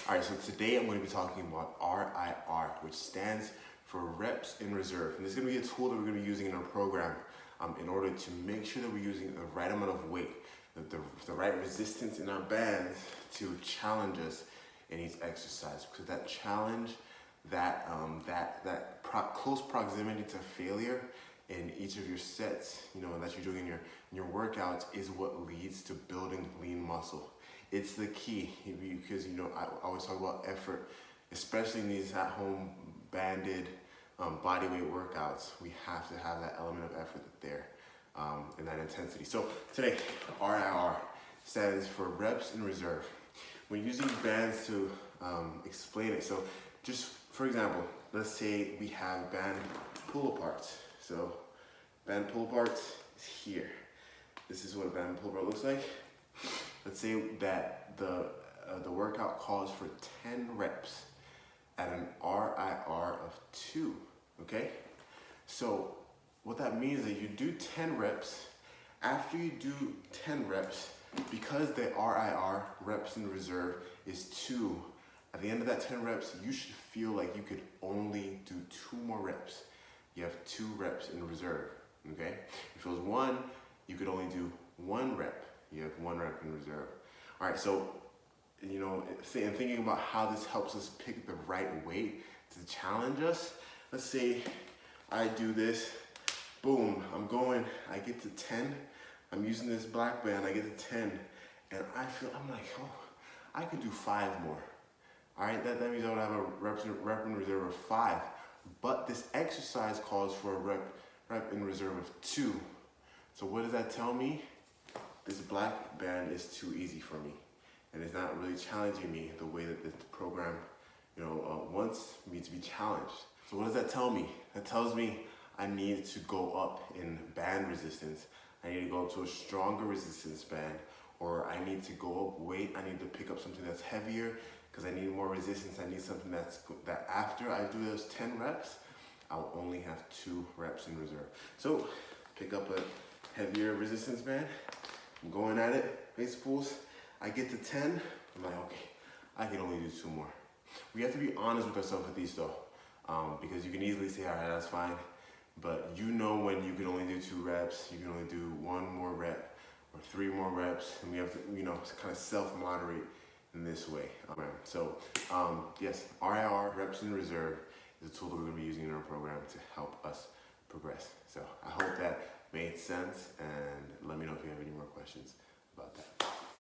All right, so today I'm going to be talking about RIR, which stands for Reps in Reserve. And this is going to be a tool that we're going to be using in our program in order to make sure that we're using the right amount of weight, the right resistance in our bands to challenge us in each exercise. Because that challenge, close proximity to failure in each of your sets, that you're doing in your workouts is what leads to building lean muscle. It's the key because I always talk about effort, especially in these at-home banded bodyweight workouts. We have to have that element of effort there and that intensity. So today, RIR stands for Reps in Reserve. We're using bands to explain it. So just for example, let's say we have band pull-aparts. So band pull-aparts is here. This is what a band pull-apart looks like. Let's say that the workout calls for 10 reps at an RIR of 2, okay? So what that means is you do 10 reps. After you do 10 reps, because the RIR, reps in reserve, is 2, at the end of that 10 reps, you should feel like you could only do 2 more reps. You have 2 reps in reserve, okay? If it was 1, you could only do 1 rep. You have 1 rep in reserve. All right, so, and thinking about how this helps us pick the right weight to challenge us. Let's say I do this, boom, I get to 10. I'm using this black band, I get to 10. And I'm like, oh, I could do 5 more. All right, that means I would have a rep in reserve of 5. But this exercise calls for a rep in reserve of 2. So what does that tell me? This black band is too easy for me, and it's not really challenging me the way that this program, wants me to be challenged. So what does that tell me? That tells me I need to go up in band resistance. I need to go up to a stronger resistance band, or I need to go up weight. I need to pick up something that's heavier because I need more resistance. I need something that after I do those 10 reps, I'll only have 2 reps in reserve. So pick up a heavier resistance band. I'm going at it, base pulls. I get to 10, I'm like, okay, I can only do 2 more. We have to be honest with ourselves with these though, because you can easily say, all right, that's fine. But when you can only do 2 reps, you can only do 1 more rep or 3 more reps, and we have to, kind of self-moderate in this way. So yes, RIR, reps in reserve, is a tool that we're gonna be using in our program to help us progress. So I hope that made sense, and let me know if you have any more questions about that.